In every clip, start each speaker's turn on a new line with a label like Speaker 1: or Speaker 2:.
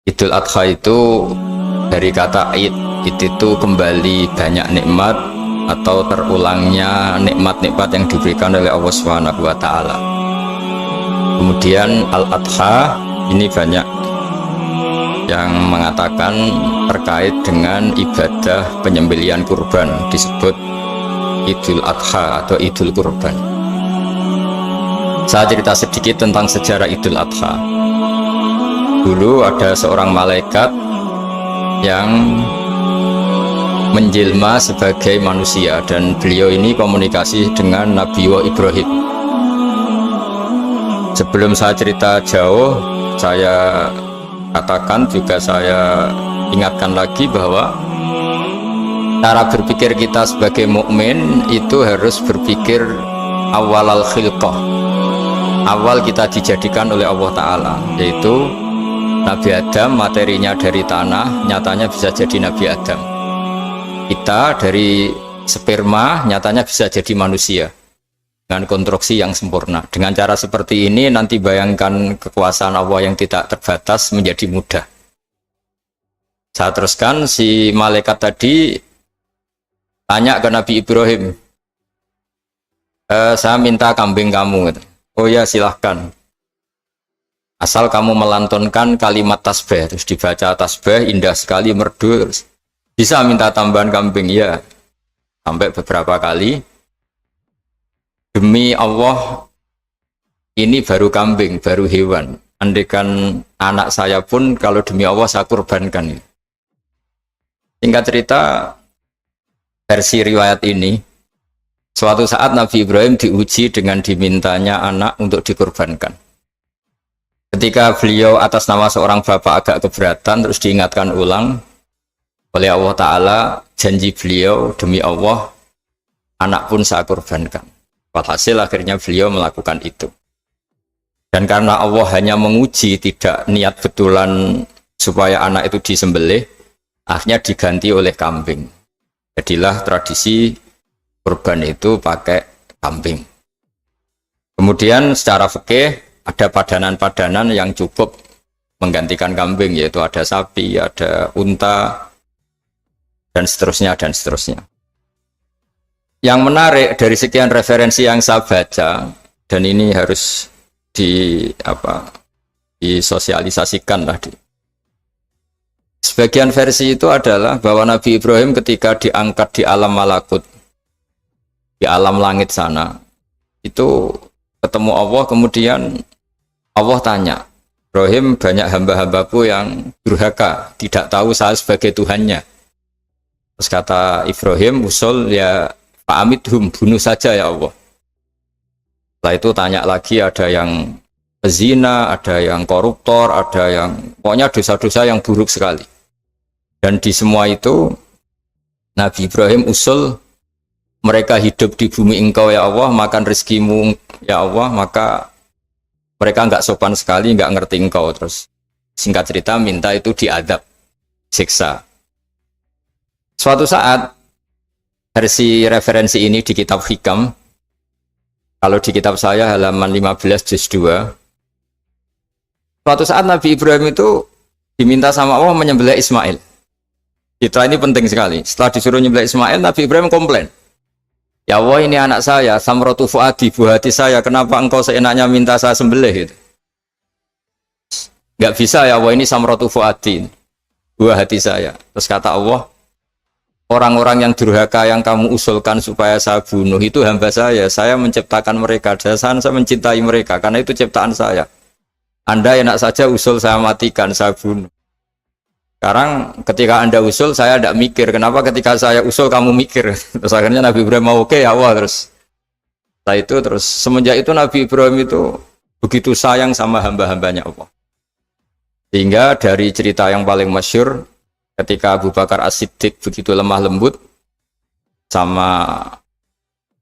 Speaker 1: Idul Adha itu dari kata id itu kembali banyak nikmat atau terulangnya nikmat-nikmat yang diberikan oleh Allah Subhanahu wa taala. Kemudian Al-Adha ini banyak yang mengatakan terkait dengan ibadah penyembelihan kurban, disebut Idul Adha atau Idul Kurban. Saya cerita sedikit tentang sejarah Idul Adha. Dulu ada seorang malaikat yang menjelma sebagai manusia, dan beliau ini komunikasi dengan Nabi Ibrahim. Sebelum saya cerita jauh, saya katakan juga, saya ingatkan lagi bahwa cara berpikir kita sebagai mukmin itu harus berpikir awal al-khilqah, awal kita dijadikan oleh Allah Ta'ala, yaitu Nabi Adam materinya dari tanah, nyatanya bisa jadi Nabi Adam. Kita dari sperma, nyatanya bisa jadi manusia dengan konstruksi yang sempurna. Dengan cara seperti ini, nanti bayangkan kekuasaan Allah yang tidak terbatas menjadi mudah. Saya teruskan, si malaikat tadi tanya ke Nabi Ibrahim, saya minta kambing kamu. Oh ya, silahkan, asal kamu melantunkan kalimat tasbih. Terus dibaca tasbih, indah sekali, merdu. Bisa minta tambahan kambing? Ya. Sampai beberapa kali. Demi Allah, ini baru kambing, baru hewan. Andaikan anak saya pun, kalau demi Allah saya kurbankan. Singkat cerita, versi riwayat ini, suatu saat Nabi Ibrahim diuji dengan dimintanya anak untuk dikurbankan. Ketika beliau atas nama seorang bapak agak keberatan, terus diingatkan ulang oleh Allah Ta'ala, janji beliau, demi Allah, anak pun saya kurbankan. Walhasil akhirnya beliau melakukan itu. Dan karena Allah hanya menguji, tidak niat betulan supaya anak itu disembelih, akhirnya diganti oleh kambing. Jadilah tradisi kurban itu pakai kambing. Kemudian secara fikih ada padanan-padanan yang cukup menggantikan kambing, yaitu ada sapi, ada unta, dan seterusnya, dan seterusnya. Yang menarik dari sekian referensi yang saya baca, dan ini harus disosialisasikan lah. Sebagian versi itu adalah bahwa Nabi Ibrahim ketika diangkat di alam malakut, di alam langit sana, itu ketemu Allah, kemudian Allah tanya, Ibrahim, banyak hamba-hambaku yang durhaka, tidak tahu saya sebagai Tuhannya. Terus kata Ibrahim, usul ya fa'amidhum, bunuh saja ya Allah. Setelah itu tanya lagi, ada yang pezina, ada yang koruptor, ada yang pokoknya dosa-dosa yang buruk sekali. Dan di semua itu Nabi Ibrahim usul, mereka hidup di bumi engkau ya Allah, makan rezekimu ya Allah, maka mereka nggak sopan sekali, nggak ngerti engkau. Terus singkat cerita minta itu diadab, siksa. Suatu saat, versi referensi ini di kitab Hikam, kalau di kitab saya halaman 15 juz 2, suatu saat Nabi Ibrahim itu diminta sama Allah menyembelih Ismail. Citra ini penting sekali. Setelah disuruh menyembelih Ismail, Nabi Ibrahim komplain, ya Allah, ini anak saya, samratu fuadi, buah hati saya, kenapa engkau seenaknya minta saya sembelih? Gitu. Nggak bisa ya Allah, ini samratu fuadi, buah hati saya. Terus kata Allah, orang-orang yang durhaka yang kamu usulkan supaya saya bunuh itu hamba saya menciptakan mereka, saya mencintai mereka, karena itu ciptaan saya. Anda enak saja usul saya matikan, saya bunuh. Sekarang ketika Anda usul, saya tidak mikir, kenapa ketika saya usul kamu mikir? Terus akhirnya Nabi Ibrahim mau, oke ya Allah. Setelah itu, terus semenjak itu Nabi Ibrahim itu begitu sayang sama hamba-hambanya Allah. Sehingga dari cerita yang paling masyhur, ketika Abu Bakar As-Siddiq begitu lemah lembut sama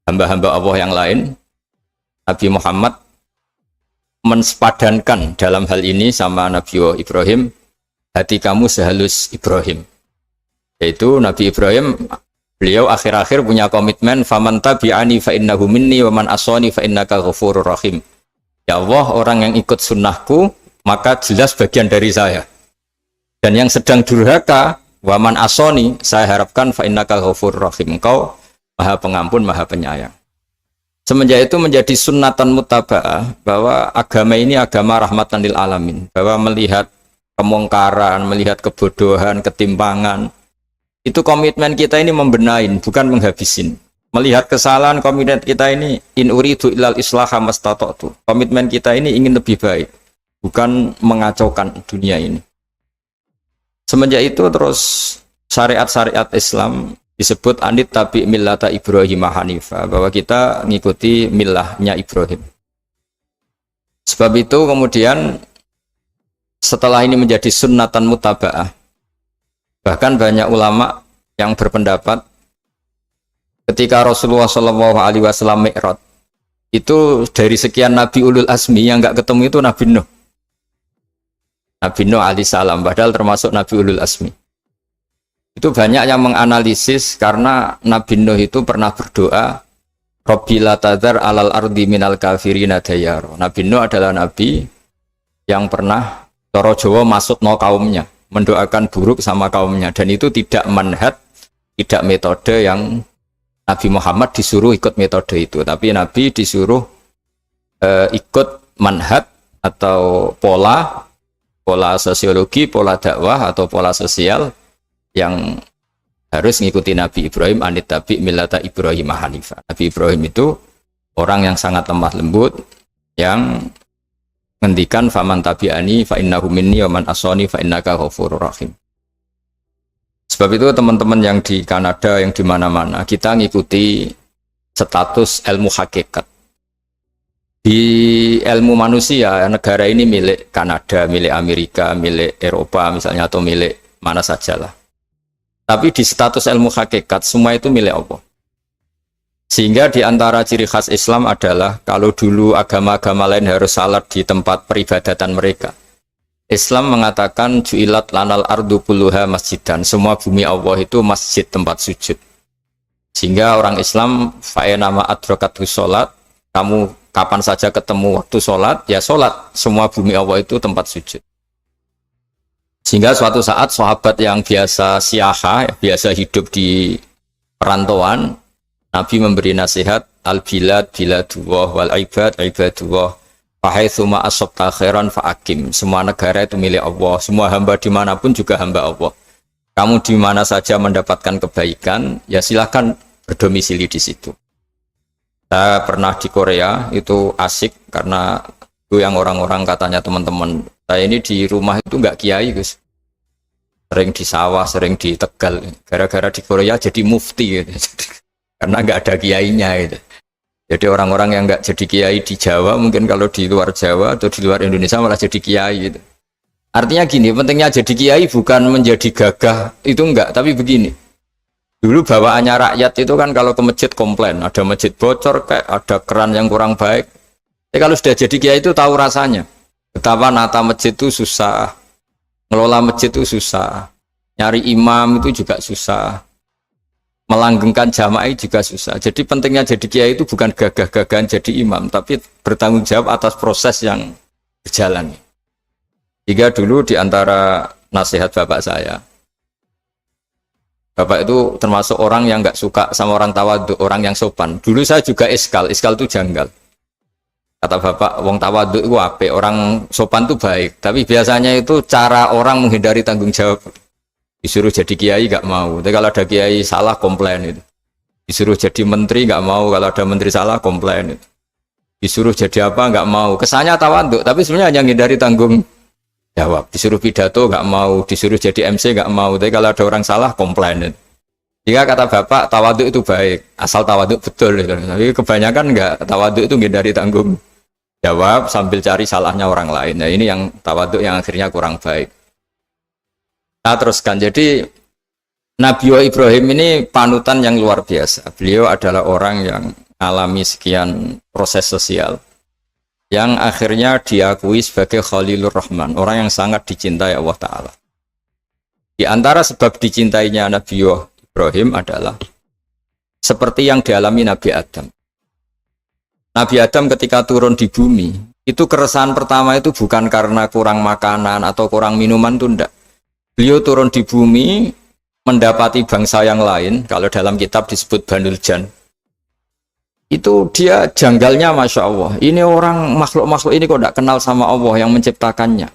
Speaker 1: hamba-hamba Allah yang lain, Nabi Muhammad mensepadankan dalam hal ini sama Nabi Ibrahim, hati kamu sehalus Ibrahim. Yaitu Nabi Ibrahim, beliau akhir-akhir punya komitmen, faman tabi'ani fa innahu minni wa man asani fa innaka ghafurur rahim. Ya Allah, orang yang ikut sunnahku maka jelas bagian dari saya. Dan yang sedang durhaka, waman asoni, saya harapkan fa innaka ghafurur rahim, engkau maha pengampun, maha penyayang. Semenjak itu menjadi sunnatan mutaba'ah bahwa agama ini agama rahmatan lil alamin, bahwa melihat kemungkaran, melihat kebodohan, ketimpangan, itu komitmen kita ini membenahin, bukan menghabisin. Melihat kesalahan, komitmen kita ini in uridu ilal islaha mastata'tu. Komitmen kita ini ingin lebih baik, bukan mengacaukan dunia ini. Semenjak itu terus syariat-syariat Islam disebut anit tabi millata Ibrahim Hanifah, bahwa kita ngikuti millahnya Ibrahim. Sebab itu kemudian setelah ini menjadi sunnatan mutaba'ah, bahkan banyak ulama yang berpendapat ketika Rasulullah SAW Mi'raj, itu dari sekian Nabi Ulul Azmi yang nggak ketemu itu Nabi Nuh. Nabi Nuh alaihissalam, padahal termasuk Nabi Ulul Azmi. Itu banyak yang menganalisis karena Nabi Nuh itu pernah berdoa, Rabbi la tadhar alal ardi minal kafirina dayaro. Nabi Nuh adalah Nabi yang pernah cara Jawa masuk no kaumnya, mendoakan buruk sama kaumnya, dan itu tidak manhaj, tidak metode yang Nabi Muhammad disuruh ikut metode itu, tapi Nabi disuruh ikut manhaj atau pola sosiologi, pola dakwah atau pola sosial yang harus mengikuti Nabi Ibrahim anit tabi millata Ibrahim Hanifah. Nabi Ibrahim itu orang yang sangat lemah lembut, yang ngendikan faman tabi'ani fa innahu minni wa man asani fa innaka ghafurur rahim. Sebab itu teman-teman yang di Kanada, yang di mana-mana, kita ngikuti status ilmu hakikat. Di ilmu manusia, negara ini milik Kanada, milik Amerika, milik Eropa misalnya, atau milik mana sajalah. Tapi di status ilmu hakikat, semua itu milik Allah. Sehingga di antara ciri khas Islam adalah, kalau dulu agama-agama lain harus salat di tempat peribadatan mereka, Islam mengatakan ju'ilat lanal ardu kulluha masjidan, semua bumi Allah itu masjid, tempat sujud. Sehingga orang Islam fa'enama adrokatu sholat, kamu kapan saja ketemu waktu sholat, ya sholat, semua bumi Allah itu tempat sujud. Sehingga suatu saat sahabat yang biasa siaha, biasa hidup di perantauan, Nabi memberi nasihat, al-bilad biladullah wal ibad ibadullah, fahaitsuma asabta khairan fa'akim. Semua negara itu milik Allah, semua hamba dimanapun juga hamba Allah. Kamu di mana saja mendapatkan kebaikan, ya silahkan berdomisili di situ. Saya pernah di Korea, itu asik karena itu yang orang-orang katanya teman-teman, saya ini di rumah itu nggak kiai, Gus. Sering di sawah, sering di Tegal. Gara-gara di Korea jadi mufti gitu. Karena nggak ada kiainya gitu. Jadi orang-orang yang nggak jadi kiai di Jawa, mungkin kalau di luar Jawa atau di luar Indonesia malah jadi kiai gitu. Artinya gini, pentingnya jadi kiai bukan menjadi gagah, itu enggak, tapi begini. Dulu bawaannya rakyat itu kan kalau ke masjid komplain, ada masjid bocor, kayak ada keran yang kurang baik. Tapi kalau sudah jadi kiai itu tahu rasanya. Betapa nata masjid itu susah, ngelola masjid itu susah, nyari imam itu juga susah, melanggengkan jamaah juga susah. Jadi pentingnya jadi kiai itu bukan gagah-gagahan jadi imam, tapi bertanggung jawab atas proses yang berjalan. Jika dulu di antara nasihat bapak saya, bapak itu termasuk orang yang nggak suka sama orang tawadhu, orang yang sopan. Dulu saya juga iskal itu janggal. Kata bapak, wong tawadhu itu apik, orang sopan itu baik. Tapi biasanya itu cara orang menghindari tanggung jawab. Disuruh jadi kiai nggak mau. Tapi kalau ada kiai salah komplain itu. Disuruh jadi menteri nggak mau, kalau ada menteri salah komplain itu. Disuruh jadi apa nggak mau. Kesannya tawadhu, tapi sebenarnya hanya menghindari tanggung jawab. Disuruh pidato nggak mau, disuruh jadi MC nggak mau. Tapi kalau ada orang salah komplain itu. Jika kata bapak tawadhu itu baik, asal tawadhu betul itu. Tapi kebanyakan nggak, tawadhu itu menghindari tanggung jawab sambil cari salahnya orang lain. Nah ini yang tawadhu yang akhirnya kurang baik. Nah teruskan, jadi Nabi Ibrahim ini panutan yang luar biasa. Beliau adalah orang yang alami sekian proses sosial yang akhirnya diakui sebagai Khalilur Rahman, orang yang sangat dicintai Allah Ta'ala. Di antara sebab dicintainya Nabi Ibrahim adalah seperti yang dialami Nabi Adam. Nabi Adam ketika turun di bumi, itu keresahan pertama itu bukan karena kurang makanan atau kurang minuman, itu enggak. Beliau turun di bumi, mendapati bangsa yang lain, kalau dalam kitab disebut Banul Jan. Itu dia janggalnya Masya Allah. Ini orang makhluk-makhluk ini kok tidak kenal sama Allah yang menciptakannya.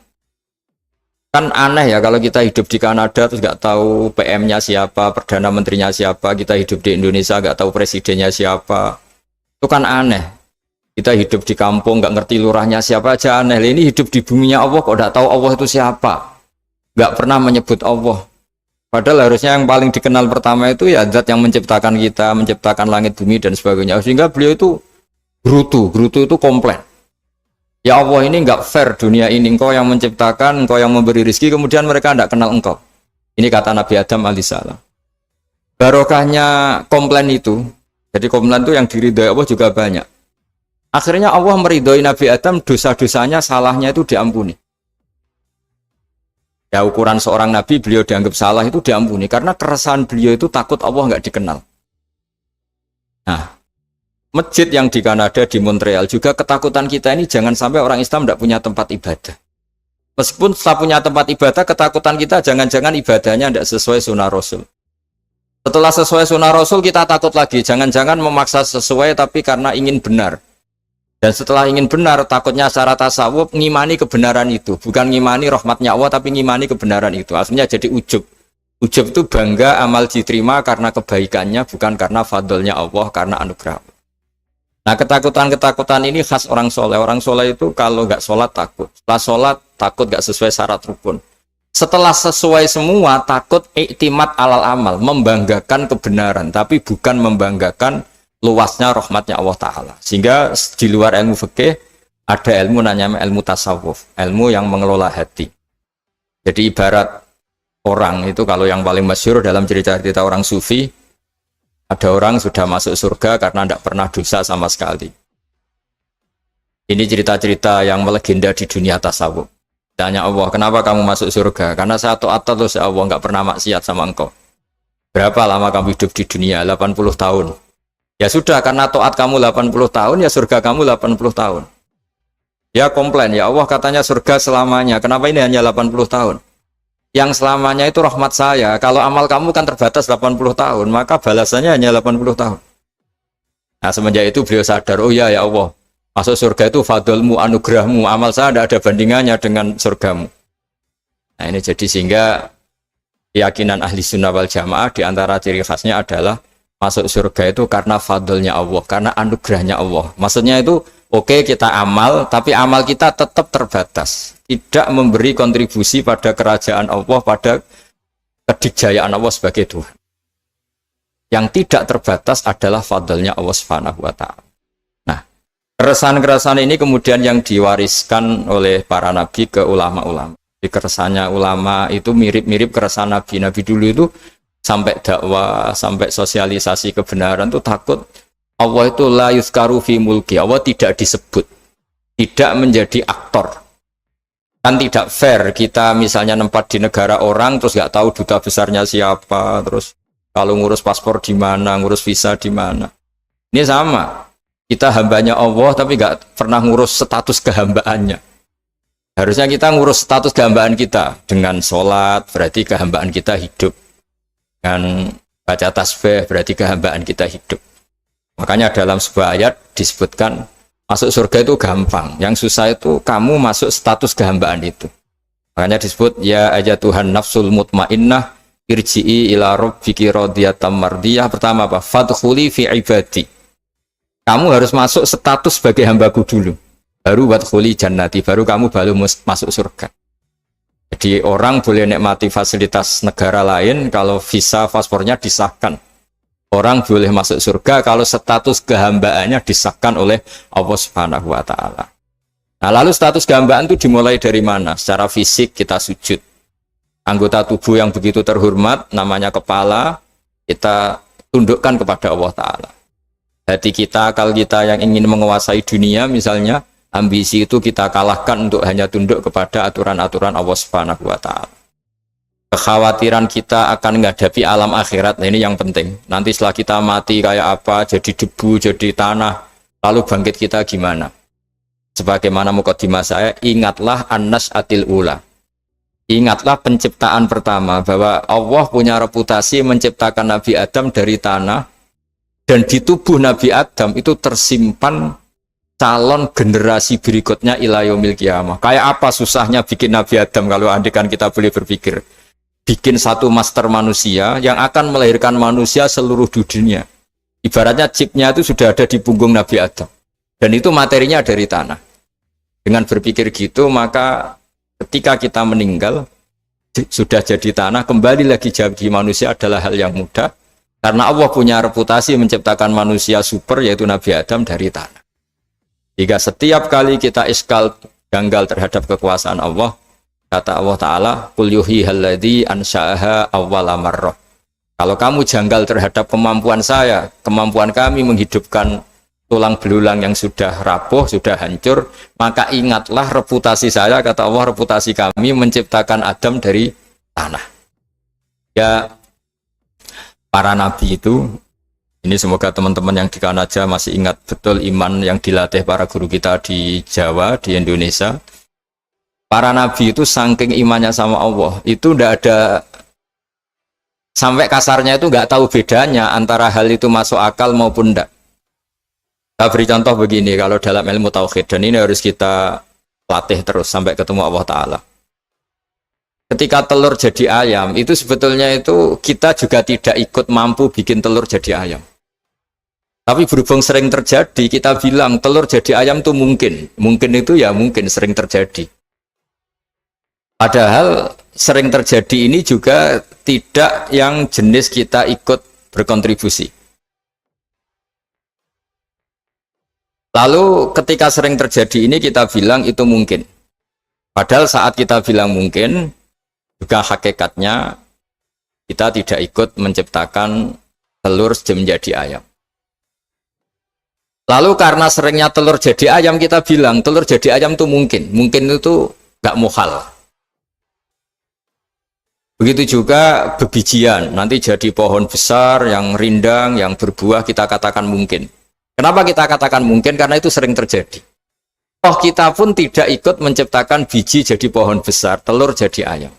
Speaker 1: Kan aneh ya kalau kita hidup di Kanada terus nggak tahu PM-nya siapa, Perdana Menterinya siapa, kita hidup di Indonesia nggak tahu presidennya siapa. Itu kan aneh. Kita hidup di kampung nggak ngerti lurahnya siapa aja aneh. Ini hidup di buminya Allah kok nggak tahu Allah itu siapa. Nggak pernah menyebut Allah. Padahal harusnya yang paling dikenal pertama itu ya zat yang menciptakan kita, menciptakan langit bumi dan sebagainya. Sehingga beliau itu gerutu itu komplain. Ya Allah ini enggak fair dunia ini, engkau yang menciptakan, engkau yang memberi rezeki, kemudian mereka enggak kenal engkau. Ini kata Nabi Adam alaihissalam. Barokahnya komplain itu, jadi komplain itu yang diridhoi Allah juga banyak. Akhirnya Allah meridhoi Nabi Adam, dosa-dosanya, salahnya itu diampuni. Ya ukuran seorang Nabi, beliau dianggap salah itu diampuni, karena keresahan beliau itu takut Allah enggak dikenal. Nah, masjid yang di Kanada, di Montreal juga ketakutan kita ini jangan sampai orang Islam tidak punya tempat ibadah. Meskipun setelah punya tempat ibadah, ketakutan kita jangan-jangan ibadahnya tidak sesuai sunnah Rasul. Setelah sesuai sunnah Rasul kita takut lagi, jangan-jangan memaksa sesuai tapi karena ingin benar. Dan setelah ingin benar, takutnya secara tasawuf ngimani kebenaran itu, bukan ngimani rahmatnya Allah tapi ngimani kebenaran itu. Akhirnya jadi ujub. Ujub itu bangga amal diterima karena kebaikannya, bukan karena fadlnya Allah, karena anugerah. Nah ketakutan-ketakutan ini khas orang soleh. Orang soleh itu kalau nggak sholat takut. Setelah sholat takut nggak sesuai syarat rukun. Setelah sesuai semua takut iktimat alal amal. Membanggakan kebenaran. Tapi bukan membanggakan luasnya rahmatnya Allah Ta'ala. Sehingga di luar ilmu fikih ada ilmu namanya ilmu tasawuf. Ilmu yang mengelola hati. Jadi ibarat orang itu kalau yang paling masyhur dalam cerita-cerita orang sufi, ada orang sudah masuk surga karena tidak pernah dosa sama sekali. Ini cerita-cerita yang melegenda di dunia tasawuf. Tanya Allah, kenapa kamu masuk surga? Karena saya taat terus ya Allah, nggak pernah maksiat sama engkau. Berapa lama kamu hidup di dunia? 80 tahun. Ya sudah, karena taat kamu 80 tahun, ya surga kamu 80 tahun. Ya komplain, ya Allah katanya surga selamanya. Kenapa ini hanya 80 tahun? Yang selamanya itu rahmat saya. Kalau amal kamu kan terbatas 80 tahun, maka balasannya hanya 80 tahun. Nah semenjak itu beliau sadar, oh ya Allah, masuk surga itu fadlmu, anugerahmu, amal saya tidak ada bandingannya dengan surgamu. Nah ini jadi sehingga keyakinan ahli sunnah wal jamaah diantara ciri khasnya adalah masuk surga itu karena fadlnya Allah, karena anugerahnya Allah. Maksudnya itu oke, kita amal, tapi amal kita tetap terbatas. Tidak memberi kontribusi pada kerajaan Allah, pada kedikjayaan Allah sebagai Tuhan. Yang tidak terbatas adalah fadlnya Allah Subhanahu wa Ta'ala. Nah, keresahan-keresahan ini kemudian yang diwariskan oleh para nabi ke ulama-ulama. Di keresahannya ulama itu mirip-mirip keresahan nabi. Nabi dulu itu sampai dakwah, sampai sosialisasi kebenaran itu takut Allah itu la yuzkaru fi mulki, Allah tidak disebut, tidak menjadi aktor. Kan tidak fair kita misalnya nempat di negara orang terus nggak tahu duta besarnya siapa, terus kalau ngurus paspor di mana, ngurus visa di mana. Ini sama, kita hambanya Allah tapi nggak pernah ngurus status kehambaannya. Harusnya kita ngurus status kehambaan kita dengan sholat, berarti kehambaan kita hidup. Dan baca tasbih berarti kehambaan kita hidup. Makanya dalam sebuah ayat disebutkan masuk surga itu gampang, yang susah itu kamu masuk status kehambaan itu. Makanya disebut ya aja Tuhan nafsul mutmainnah irji'i ila rabbiki radiyatan mardiyah. Pertama apa? Fadkhuli fi ibadi. Kamu harus masuk status sebagai hambaku dulu. Baru wadkhuli jannati, baru kamu baru masuk surga. Jadi orang boleh nikmati fasilitas negara lain kalau visa paspornya disahkan. Orang boleh masuk surga kalau status kehambaannya disahkan oleh Allah Subhanahu wa Ta'ala. Nah, lalu status kehambaan itu dimulai dari mana? Secara fisik kita sujud. Anggota tubuh yang begitu terhormat, namanya kepala, kita tundukkan kepada Allah Ta'ala. Hati kita, akal kita yang ingin menguasai dunia misalnya, ambisi itu kita kalahkan untuk hanya tunduk kepada aturan-aturan Allah Subhanahu wa Ta'ala. Kekhawatiran kita akan menghadapi alam akhirat, nah ini yang penting. Nanti setelah kita mati kayak apa, jadi debu, jadi tanah, lalu bangkit kita gimana? Sebagaimana mukadimah saya, ingatlah an-nas'atil ula. Ingatlah penciptaan pertama, bahwa Allah punya reputasi menciptakan Nabi Adam dari tanah, dan di tubuh Nabi Adam itu tersimpan calon generasi berikutnya ila yaumil qiyamah. Kayak apa susahnya bikin Nabi Adam kalau andikan kita boleh berpikir. Bikin satu master manusia yang akan melahirkan manusia seluruh dunia. Ibaratnya chipnya itu sudah ada di punggung Nabi Adam. Dan itu materinya dari tanah. Dengan berpikir gitu, maka ketika kita meninggal, sudah jadi tanah, kembali lagi jadi manusia adalah hal yang mudah. Karena Allah punya reputasi menciptakan manusia super, yaitu Nabi Adam dari tanah. Jika setiap kali kita iskal janggal terhadap kekuasaan Allah, kata Allah Ta'ala, Qul yuhyihalladzi ansha'aha awwala marrah. Kalau kamu janggal terhadap kemampuan saya, kemampuan kami menghidupkan tulang belulang yang sudah rapuh, sudah hancur, maka ingatlah reputasi saya, kata Allah, reputasi kami menciptakan Adam dari tanah. Ya, para nabi itu, ini semoga teman-teman yang di Kanaja masih ingat betul iman yang dilatih para guru kita di Jawa, di Indonesia. Para nabi itu saking imannya sama Allah, itu tidak ada, sampai kasarnya itu nggak tahu bedanya antara hal itu masuk akal maupun tidak. Saya beri contoh begini, kalau dalam ilmu tauhid, dan ini harus kita latih terus sampai ketemu Allah Ta'ala. Ketika telur jadi ayam, itu sebetulnya itu kita juga tidak ikut mampu bikin telur jadi ayam. Tapi berhubung sering terjadi, kita bilang telur jadi ayam itu mungkin. Mungkin itu ya mungkin sering terjadi. Padahal sering terjadi ini juga tidak yang jenis kita ikut berkontribusi. Lalu ketika sering terjadi ini kita bilang itu mungkin. Padahal saat kita bilang mungkin, juga hakikatnya kita tidak ikut menciptakan telur menjadi ayam. Lalu karena seringnya telur jadi ayam, kita bilang telur jadi ayam itu mungkin. Mungkin itu gak muhal. Begitu juga bebijian, nanti jadi pohon besar yang rindang, yang berbuah, kita katakan mungkin. Kenapa kita katakan mungkin? Karena itu sering terjadi. Toh kita pun tidak ikut menciptakan biji jadi pohon besar, telur jadi ayam.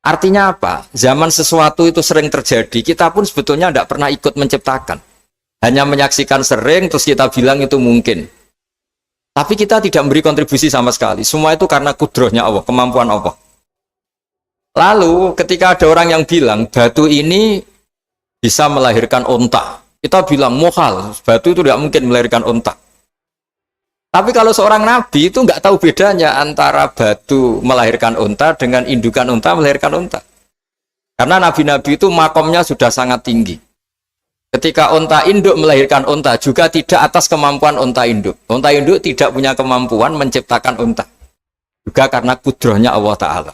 Speaker 1: Artinya apa? Zaman sesuatu itu sering terjadi, kita pun sebetulnya tidak pernah ikut menciptakan. Hanya menyaksikan sering, terus kita bilang itu mungkin. Tapi kita tidak memberi kontribusi sama sekali. Semua itu karena kudrohnya Allah, kemampuan Allah. Lalu ketika ada orang yang bilang, batu ini bisa melahirkan onta. Kita bilang muhal, batu itu tidak mungkin melahirkan unta. Tapi kalau seorang nabi itu nggak tahu bedanya antara batu melahirkan unta dengan indukan unta melahirkan unta. Karena nabi-nabi itu makomnya sudah sangat tinggi. Ketika unta induk melahirkan unta juga tidak atas kemampuan unta induk. Unta induk tidak punya kemampuan menciptakan unta. Juga karena kudrohnya Allah Ta'ala.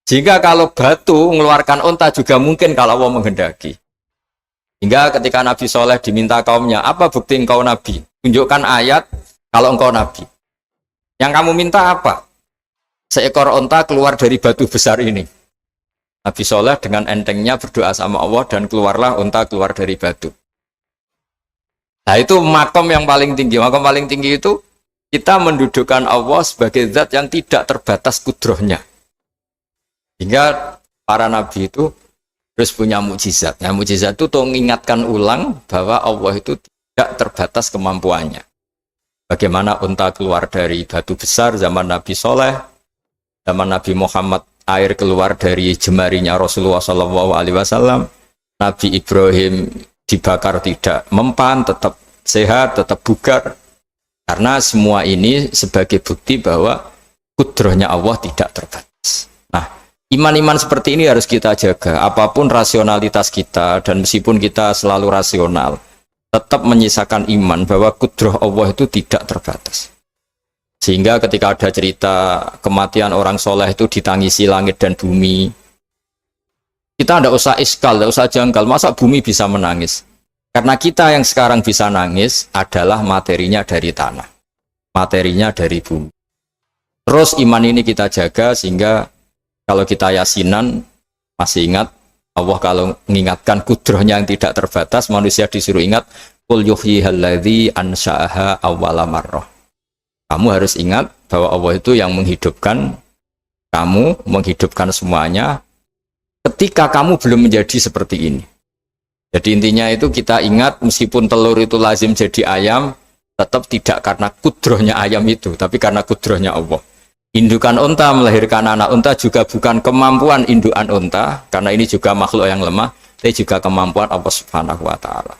Speaker 1: Jika kalau batu mengeluarkan unta juga mungkin kalau Allah menghendaki. Hingga ketika Nabi Soleh diminta kaumnya, apa bukti engkau Nabi? Tunjukkan ayat kalau engkau Nabi. Yang kamu minta apa? Seekor unta keluar dari batu besar ini. Nabi Soleh dengan entengnya berdoa sama Allah dan keluarlah unta keluar dari batu. Nah itu makom yang paling tinggi. Makom paling tinggi itu kita mendudukkan Allah sebagai zat yang tidak terbatas kudrohnya. Hingga para Nabi itu terus punya mukjizat. Nah, mukjizat itu mengingatkan ulang bahwa Allah itu tidak terbatas kemampuannya. Bagaimana unta keluar dari batu besar zaman Nabi Soleh, zaman Nabi Muhammad air keluar dari jemarinya Rasulullah SAW, Nabi Ibrahim dibakar tidak mempan, tetap sehat, tetap bugar. Karena semua ini sebagai bukti bahwa kudrohnya Allah tidak terbatas. Nah, iman-iman seperti ini harus kita jaga. Apapun rasionalitas kita, dan meskipun kita selalu rasional, tetap menyisakan iman bahwa kudroh Allah itu tidak terbatas. Sehingga ketika ada cerita kematian orang soleh itu ditangisi langit dan bumi, kita tidak usah iskal, tidak usah janggal. Masa bumi bisa menangis? Karena kita yang sekarang bisa nangis adalah materinya dari tanah, materinya dari bumi. Terus iman ini kita jaga sehingga kalau kita yasinan, masih ingat, Allah kalau mengingatkan kudrohnya yang tidak terbatas, manusia disuruh ingat, Qul yuhyihalladzi ansha'aha awwala marrah. Kamu harus ingat bahwa Allah itu yang menghidupkan kamu, menghidupkan semuanya ketika kamu belum menjadi seperti ini. Jadi intinya itu kita ingat meskipun telur itu lazim jadi ayam, tetap tidak karena kudrohnya ayam itu, tapi karena kudrohnya Allah. Indukan unta melahirkan anak unta juga bukan kemampuan indukan unta, karena ini juga makhluk yang lemah, tapi juga kemampuan Allah Subhanahu wa Ta'ala.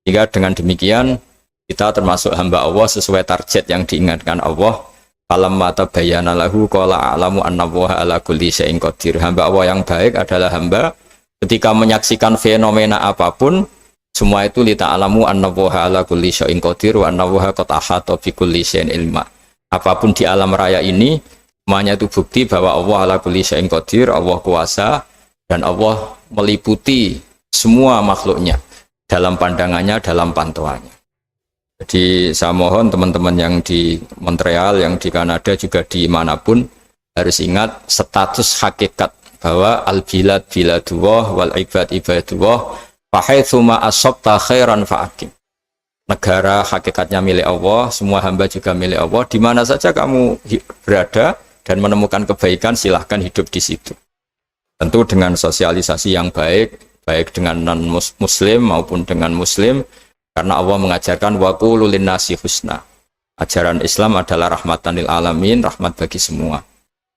Speaker 1: Jika dengan demikian kita termasuk hamba Allah sesuai target yang diingatkan Allah. Falamma tabayyana lahu qala a'lamu annallaha ala kulli syai'in qadir. Hamba Allah yang baik adalah hamba ketika menyaksikan fenomena apapun, semua itu li ta'lamu annallaha ala kulli syai'in qadir wa annallaha qad ahata bi kulli syai'in ilma. Apapun di alam raya ini, semuanya itu bukti bahwa Allah ala kulli syai'in qadir, Allah kuasa dan Allah meliputi semua makhluknya dalam pandangannya, dalam pantauannya. Jadi saya mohon teman-teman yang di Montreal, yang di Kanada, juga di manapun harus ingat status hakikat bahwa al-bilad biladullah wal ibad ibadullah fahaitsuma asabta khairan fa'akim. Negara hakikatnya milik Allah, semua hamba juga milik Allah. Di mana saja kamu berada dan menemukan kebaikan, silahkan hidup di situ. Tentu dengan sosialisasi yang baik, baik dengan non-muslim maupun dengan muslim. Karena Allah mengajarkan wa qulu linnasi husna. Ajaran Islam adalah rahmatan lil alamin, rahmat bagi semua.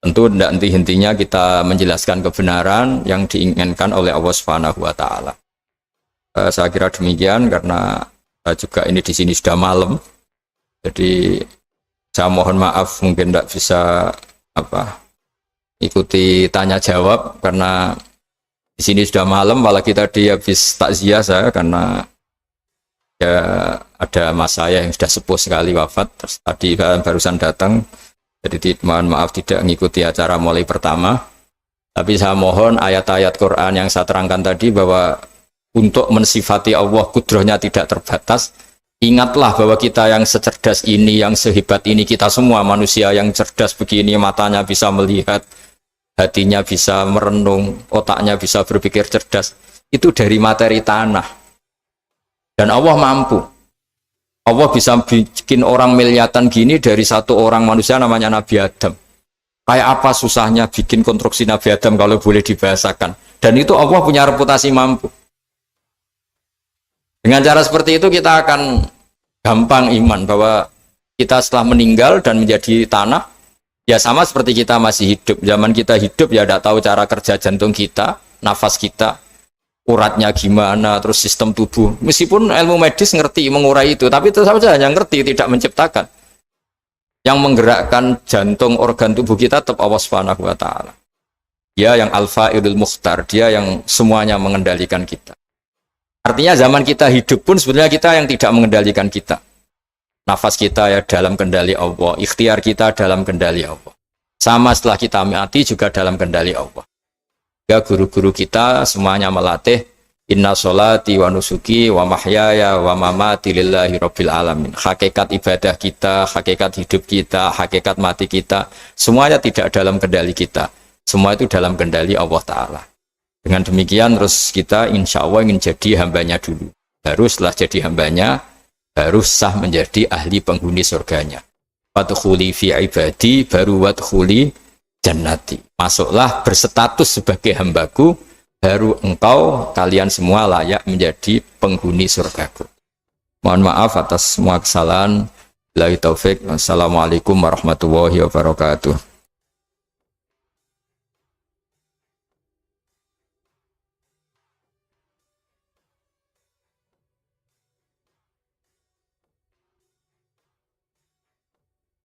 Speaker 1: Tentu tidak henti-hentinya kita menjelaskan kebenaran yang diinginkan oleh Allah Subhanahu wa Ta'ala. Saya kira demikian karena juga ini di sini sudah malam. Jadi saya mohon maaf mungkin tidak bisa ikuti tanya jawab karena di sini sudah malam, malah kita habis takziah saya karena ya ada mas saya yang sudah sepuh sekali wafat, terus tadi barusan datang, jadi mohon maaf tidak mengikuti acara mulai pertama. Tapi saya mohon ayat-ayat Quran yang saya terangkan tadi bahwa untuk mensifati Allah kudrohnya tidak terbatas, ingatlah bahwa kita yang secerdas ini, yang sehebat ini, kita semua manusia yang cerdas begini, matanya bisa melihat, hatinya bisa merenung, otaknya bisa berpikir cerdas, itu dari materi tanah. Dan Allah mampu. Allah bisa bikin orang miliatan gini dari satu orang manusia namanya Nabi Adam. Kayak apa susahnya bikin konstruksi Nabi Adam kalau boleh dibahasakan. Dan itu Allah punya reputasi mampu. Dengan cara seperti itu kita akan gampang iman bahwa kita setelah meninggal dan menjadi tanah, ya sama seperti kita masih hidup. Zaman kita hidup ya tidak tahu cara kerja jantung kita, nafas kita, uratnya gimana, terus sistem tubuh. Meskipun ilmu medis ngerti mengurai itu, tapi itu saja hanya ngerti, tidak menciptakan. Yang menggerakkan jantung, organ tubuh kita tetap Allah Subhanahu wa Ta'ala. Dia yang Al-Fa'ilul Mukhtar, dia yang semuanya mengendalikan kita. Artinya zaman kita hidup pun sebenarnya kita yang tidak mengendalikan kita. Nafas kita ya dalam kendali Allah, ikhtiar kita dalam kendali Allah. Sama setelah kita mati juga dalam kendali Allah. Ya guru-guru kita semuanya melatih inna sholati wa nusuki wa mahyaya wa mamati lillahi rabbil alamin. Hakikat ibadah kita, hakikat hidup kita, hakikat mati kita, semuanya tidak dalam kendali kita. Semua itu dalam kendali Allah Ta'ala. Dengan demikian terus kita insya Allah ingin jadi hambanya dulu. Baru setelah jadi hambanya, baru sah menjadi ahli penghuni surganya. Wadkhuli fi ibadi, baru wadkhuli jannati. Masuklah berstatus sebagai hambaku, baru engkau kalian semua layak menjadi penghuni surgaku. Mohon maaf atas semua kesalahan. Billahi taufik. Wassalamualaikum warahmatullahi wabarakatuh.